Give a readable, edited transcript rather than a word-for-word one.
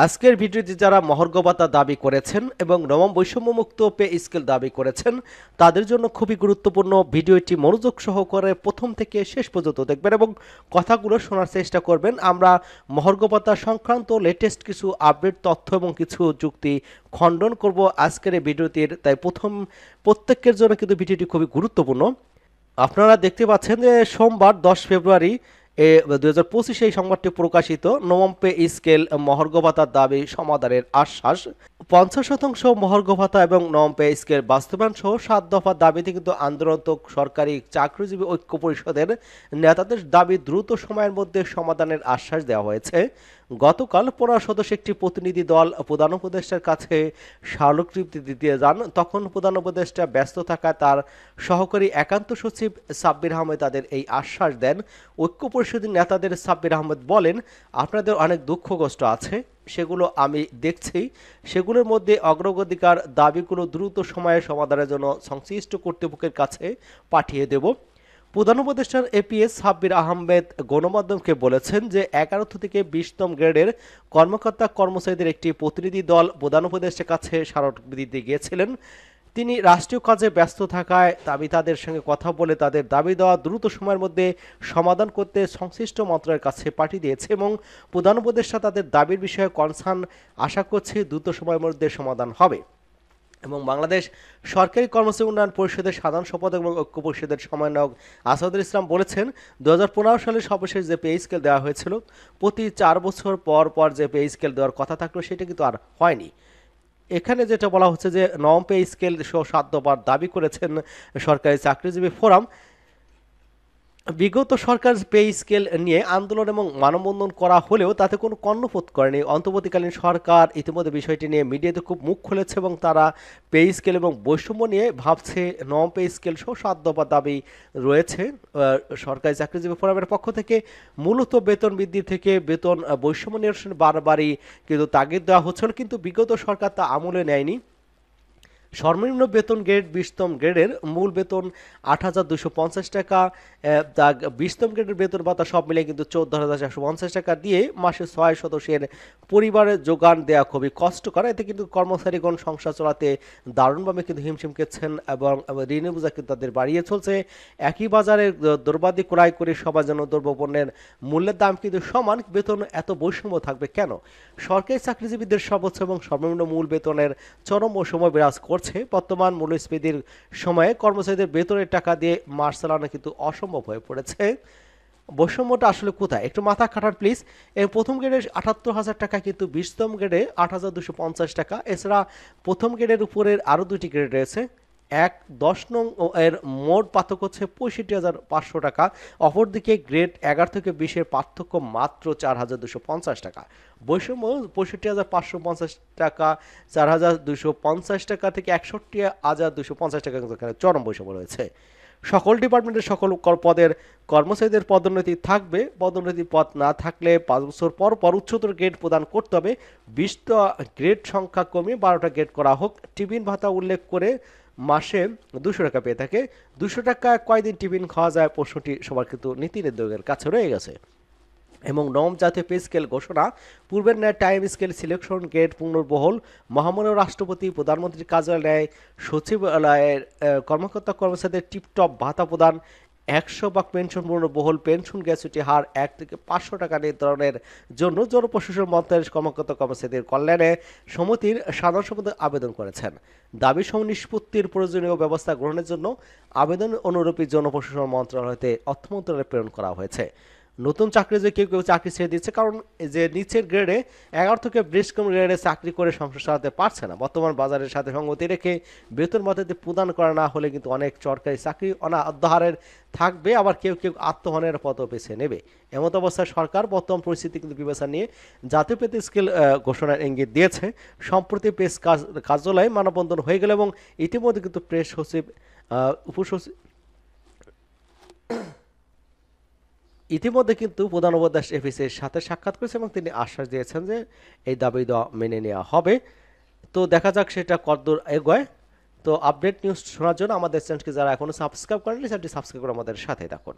আজকের ভিডিওতে যারা মহার্ঘ ভাতা দাবি করেছেন এবং নবম বৈষম্যমুক্ত পে স্কেল দাবি করেছেন তাদের জন্য খুবই গুরুত্বপূর্ণ ভিডিওটি মনোযোগ সহকারে প্রথম থেকে শেষ পর্যন্ত দেখবেন এবং কথাগুলো শোনার চেষ্টা করবেন। আমরা মহার্ঘ ভাতা সংক্রান্ত লেটেস্ট কিছু আপডেট তথ্য এবং কিছু যুক্তি খণ্ডন করব আজকের এই ভিডিওটির, তাই প্রত্যেকের জন্য কিন্তু ভিডিওটি খুবই গুরুত্বপূর্ণ। আপনারা দেখতে পাচ্ছেন যে সোমবার 10 ফেব্রুয়ারি 2025 এই সংবাদটি প্রকাশিত। নবম পে স্কেল মহার্ঘ ভাতার দাবি সমাধানের আশ্বাস। 50% মহার্ঘ ভাতা এবং নবম পে স্কেল বাস্তবায়ন সহ 7 দফার দাবিতে কিন্তু আন্দোলনরত সরকারি চাকরিজীবী ঐক্য পরিষদের নেতাদের দাবি দ্রুত সময়ের মধ্যে সমাধানের আশ্বাস দেওয়া হয়েছে। গতকাল 15 সদস্য একটি প্রতিনিধি দল প্রধান উপদেষ্টার কাছে স্মারকলিপি দিতে যান। তখন প্রধান উপদেষ্টা ব্যস্ত থাকায় তার সহকারী একান্ত সচিব সাব্বির আহমেদ তাদের এই আশ্বাস দেন। ঐক্য পরিষদের নেতাদের সাব্বির আহমেদ বলেন, আপনাদের অনেক দুঃখ কষ্ট আছে, সেগুলো আমি দেখছি। সেগুলোর মধ্যে অগ্রাধিকার দাবিগুলো দ্রুত সময়ে সমাধানের জন্য সংশ্লিষ্ট কর্তৃপক্ষের কাছে পাঠিয়ে দেব। প্রধান উপদেষ্টার এপিএস সাব্বির আহমেদ গণমাধ্যমকে বলেছেন যে 11 থেকে 20তম গ্রেডের কর্মকর্তা কর্মচারীদের একটি প্রতিনিধি দল প্রধান উপদেষ্টার কাছে স্মারকলিপি দিতে গিয়েছিলেন। তিনি রাষ্ট্রীয় কাজে ব্যস্ত থাকায় আমি তাদের সঙ্গে কথা বলে তাদের দাবি দেওয়া দ্রুত সময়ের মধ্যে সমাধান করতে সংশ্লিষ্ট মন্ত্রণালয়ের কাছে পাঠিয়ে দিয়েছে এবং প্রধান উপদেষ্টা তাদের দাবির বিষয়ে কনসার্ন আশা করছে দ্রুত সময়ের মধ্যে সমাধান হবে। এবং বাংলাদেশ সরকারি কর্মচারী উন্নয়ন পরিষদের সাধারণ সম্পাদক এবং ঐক্য পরিষদের সমন্বয়ক আসাদুল ইসলাম বলেছেন, 2015 সালে সর্বশেষ যে পে স্কেল দেওয়া হয়েছিল প্রতি 4 বছর পর পর যে পে স্কেল দেওয়ার কথা থাকলো সেটা কিন্তু আর হয়নি। এখানে যেটা বলা হচ্ছে যে নবম পে স্কেল সহ 7 দফার দাবি করেছেন সরকারি চাকরিজীবী ফোরাম। বিগত সরকার পে স্কেল নিয়ে আন্দোলন এবং মানববন্ধন করা হলেও তাতে কোনো কর্ণপাত করেনি। অন্তর্বর্তীকালীন সরকার ইতিমধ্যে বিষয়টি নিয়ে মিডিয়াতে খুব মুখ খুলেছে এবং তারা পে স্কেল এবং বৈষম্য নিয়ে ভাবছে। নবম পে স্কেল সহ 7 দফা দাবি রয়েছে সরকারি চাকরিজীবী ফোরামের পক্ষ থেকে। মূলত বেতন বৃদ্ধি থেকে বেতন বৈষম্য নিরসন বারবারই কিন্তু তাগিদ দেওয়া হচ্ছিল, কিন্তু বিগত সরকার তা আমলে নেয়নি। সর্বনিম্ন বেতন গ্রেড 20তম গ্রেডের মূল বেতন 8,250 টাকা, 20তম গ্রেডের বেতন ভাতা সব মিলে কিন্তু 14,450 টাকা দিয়ে মাসে 6 সদস্যের পরিবারের যোগান দেওয়া খুবই কষ্টকর। এতে কিন্তু কর্মচারীগণ সংসার চালাতে দারুণভাবে কিন্তু হিমশিম খেচ্ছেন এবং ঋণের বোঝা কিন্তু তাদের বাড়িয়ে চলছে। একই বাজারে দ্রব্যাদি ক্রয় করে সবার জন্য দ্রব্যপণ্যের মূল্যের দাম কিন্তু সমান, বেতন এত বৈষম্য থাকবে কেন? সরকারি চাকরিজীবীদের সর্বোচ্চ এবং সর্বনিম্ন মূল বেতনের চরম সময় বিরাজ করছে। বর্তমান মূল্যস্ফীতির সময়ে কর্মচারীদের বেতনের টাকা দিয়ে মাস চালানো কিন্তু অসম্ভব হয়ে পড়েছে। বৈষম্যটা আসলে কোথায় একটু মাথা খাটান প্লিজ। এর প্রথম গ্রেডে 78,000 টাকা, কিন্তু 20তম গ্রেডে 8,250 টাকা। এছাড়া প্রথম গ্রেডের উপরের আরও 2টি গ্রেড রয়েছে। 10 নং এর মোট পার্থক্য হচ্ছে 65,500 টাকা। অপরদিকে গ্রেড 11 থেকে 20-এর পার্থক্য মাত্র 4,250 টাকা। বৈষম্য 65,550 টাকা, 4,250 টাকা থেকে 61,250 টাকা কিন্তু এখানে চরম বৈষম্য রয়েছে। সকল ডিপার্টমেন্টের সকল পদের কর্মচারীদের পদোন্নতি থাকবে। পদোন্নতি পদ না থাকলে 5 বছর পর পর উচ্চতর গ্রেড প্রদান করতে হবে। 20টা গ্রেড সংখ্যা কমিয়ে 12টা গ্রেড করা হোক। টিফিন ভাতা উল্লেখ করে মাসে 200 টাকা পেয়ে থাকে। 200 টাকায় কয়দিন টিফিন খাওয়া যায় প্রশ্নটি সবার কিন্তু নীতি নির্ধারকের কাছে রয়ে গেছে। এবং নবম জাতীয় পে স্কেল ঘোষণা, পূর্বের ন্যায় টাইম স্কেল সিলেকশন গ্রেড পুনর্বহল, মহামান্য রাষ্ট্রপতি প্রধানমন্ত্রীর কার্যালয়ে সচিবালয়ের কর্মকর্তা কর্মচারীদের টিপটপ ভাতা প্রদান, 100 পেনশন পুনর্বহল, পেনশন গ্র্যাচুইটি হার 1 থেকে 500 টাকা নির্ধারণের জন্য জনপ্রশাসন মন্ত্রণালয়ের কর্মকর্তা কর্মচারীদের কল্যাণে সমিতির সাধারণ সম্পাদক আবেদন করেছেন। দাবি সহ নিষ্পত্তির প্রয়োজনীয় ব্যবস্থা গ্রহণের জন্য আবেদন অনুরূপী জনপ্রশাসন মন্ত্রণালয়তে অর্থ মন্ত্রণালয়ে প্রেরণ করা হয়েছে। নতুন চাকরি যে কেউ কেউ চাকরি ছেড়ে দিচ্ছে, কারণ যে নিচের গ্রেডে 11 থেকে 20 গ্রেডে চাকরি করে সংসার চালাতে পারছে না। বর্তমান বাজারের সাথে সঙ্গতি রেখে বেতন ভাতাতে প্রদান করা না হলে কিন্তু অনেক সরকারি চাকরি অনাদ্যহারের থাকবে, আবার কেউ কেউ আত্মহনের পথও বেছে নেবে। এমত অবস্থায় সরকার বর্তমান পরিস্থিতি কিন্তু বিবেচনা নিয়ে জাতীয় পে স্কেল ঘোষণার ইঙ্গিত দিয়েছে। সম্প্রতি প্রেস কার্যালয়ে মানববন্ধন হয়ে গেল এবং ইতিমধ্যে কিন্তু প্রেস সচিব উপসচিব ইতিমধ্যে কিন্তু প্রধান উপদেষ্টা এফিসের সাথে সাক্ষাৎ করেছে এবং তিনি আশ্বাস দিয়েছেন যে এই দাবি দেওয়া মেনে নেওয়া হবে। তো দেখা যাক সেটা কতদূর এগোয়। তো আপডেট নিউজ শোনার জন্য আমাদের চ্যানেলকে যারা এখনো সাবস্ক্রাইব করেননি চ্যানেলটি সাবস্ক্রাইব করে আমাদের সাথে থাকুন।